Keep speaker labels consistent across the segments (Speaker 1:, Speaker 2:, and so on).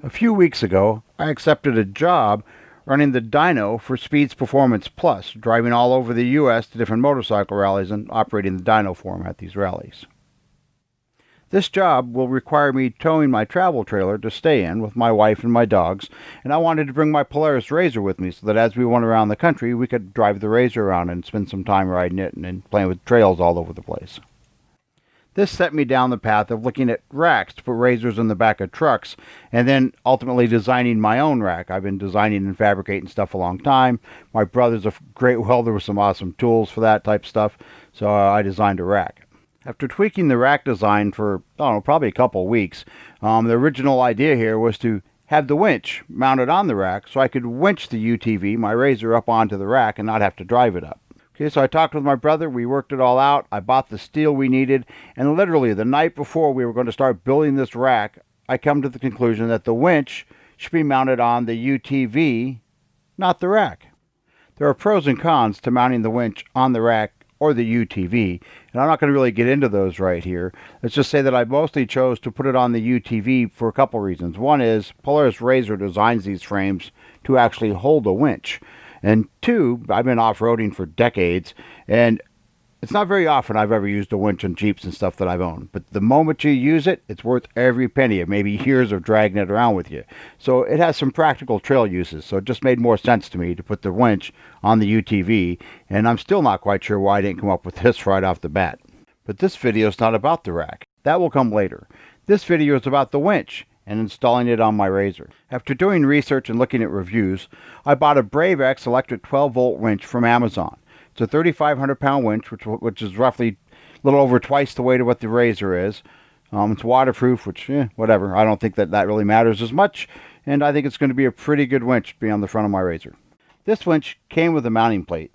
Speaker 1: A few weeks ago, I accepted a job running the dyno for Speeds Performance Plus, driving all over the U.S. to different motorcycle rallies and operating the dyno for them at these rallies. This job will require me towing my travel trailer to stay in with my wife and my dogs, and I wanted to bring my Polaris RZR with me so that as we went around the country, we could drive the RZR around and spend some time riding it and playing with trails all over the place. This set me down the path of looking at racks to put RZRs in the back of trucks, and then ultimately designing my own rack. I've been designing and fabricating stuff a long time. My brother's a great welder with some awesome tools for that type of stuff, so I designed a rack. After tweaking the rack design for, probably a couple of weeks, the original idea here was to have the winch mounted on the rack so I could winch the UTV, my RZR, up onto the rack and not have to drive it up. Okay, so I talked with my brother, we worked it all out, I bought the steel we needed, and literally the night before we were going to start building this rack, I come to the conclusion that the winch should be mounted on the UTV, not the rack. There are pros and cons to mounting the winch on the rack or the UTV, and I'm not going to really get into those right here. Let's just say that I mostly chose to put it on the UTV for a couple reasons. One is Polaris RZR designs these frames to actually hold a winch. And two, I've been off-roading for decades, and it's not very often I've ever used a winch on Jeeps and stuff that I've owned. But the moment you use it, it's worth every penny of maybe years of dragging it around with you. So it has some practical trail uses, so it just made more sense to me to put the winch on the UTV, and I'm still not quite sure why I didn't come up with this right off the bat. But this video is not about the rack. That will come later. This video is about the winch and installing it on my RZR. After doing research and looking at reviews, I bought a BraveX electric 12-volt winch from Amazon. It's a 3,500-pound winch, which is roughly a little over twice the weight of what the RZR is. It's waterproof, which, whatever. I don't think that really matters as much, and I think it's going to be a pretty good winch to be on the front of my RZR. This winch came with a mounting plate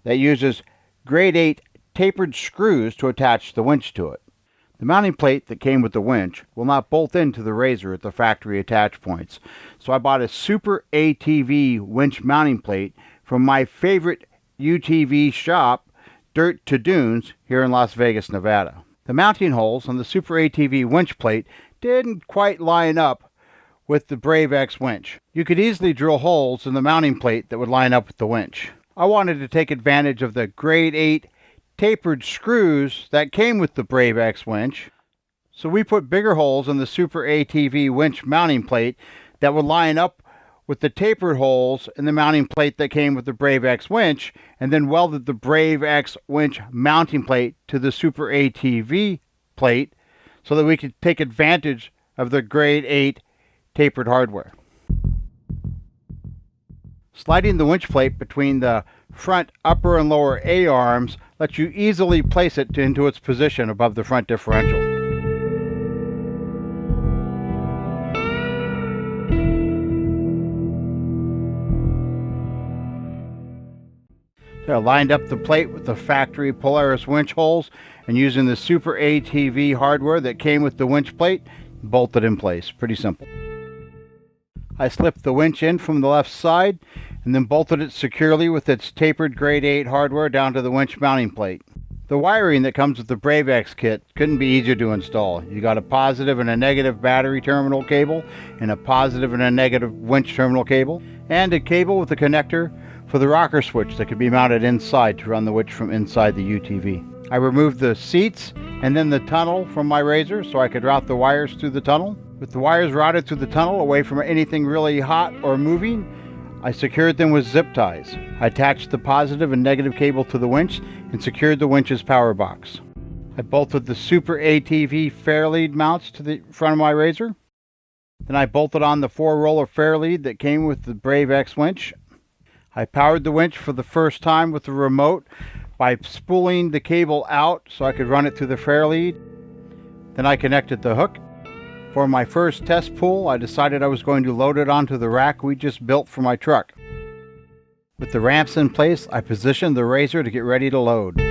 Speaker 1: that uses grade 8 tapered screws to attach the winch to it. The mounting plate that came with the winch will not bolt into the RZR at the factory attach points, so I bought a Super ATV winch mounting plate from my favorite UTV shop, Dirt to Dunes, here in Las Vegas, Nevada. The mounting holes on the Super ATV winch plate didn't quite line up with the BraveX winch. You could easily drill holes in the mounting plate that would line up with the winch. I wanted to take advantage of the grade 8 tapered screws that came with the BraveX winch, so we put bigger holes in the Super ATV winch mounting plate that would line up with the tapered holes in the mounting plate that came with the BraveX winch, and then welded the BraveX winch mounting plate to the Super ATV plate so that we could take advantage of the grade 8 tapered hardware. Sliding the winch plate between the front upper and lower A-arms lets you easily place it into its position above the front differential. So I lined up the plate with the factory Polaris winch holes, and using the Super ATV hardware that came with the winch plate, bolted in place. Pretty simple. I slipped the winch in from the left side and then bolted it securely with its tapered grade 8 hardware down to the winch mounting plate. The wiring that comes with the BraveX kit couldn't be easier to install. You got a positive and a negative battery terminal cable, and a positive and a negative winch terminal cable, and a cable with a connector for the rocker switch that could be mounted inside to run the winch from inside the UTV. I removed the seats and then the tunnel from my RZR so I could route the wires through the tunnel. With the wires routed through the tunnel away from anything really hot or moving, I secured them with zip ties. I attached the positive and negative cable to the winch and secured the winch's power box. I bolted the Super ATV fair lead mounts to the front of my RZR. Then I bolted on the 4-roller fair lead that came with the BraveX winch. I powered the winch for the first time with the remote by spooling the cable out so I could run it through the fair lead. Then I connected the hook. For my first test pull, I decided I was going to load it onto the rack we just built for my truck. With the ramps in place, I positioned the RZR to get ready to load.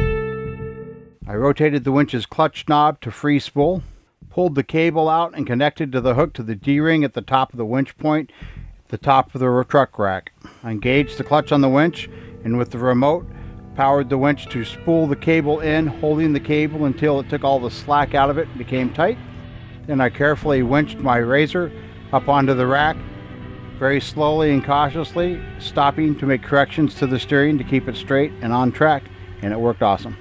Speaker 1: I rotated the winch's clutch knob to free spool, pulled the cable out and connected to the hook to the D-ring at the top of the winch point at the top of the truck rack. I engaged the clutch on the winch and with the remote, powered the winch to spool the cable in, holding the cable until it took all the slack out of it and became tight. Then I carefully winched my RZR up onto the rack, very slowly and cautiously, stopping to make corrections to the steering to keep it straight and on track, and it worked awesome.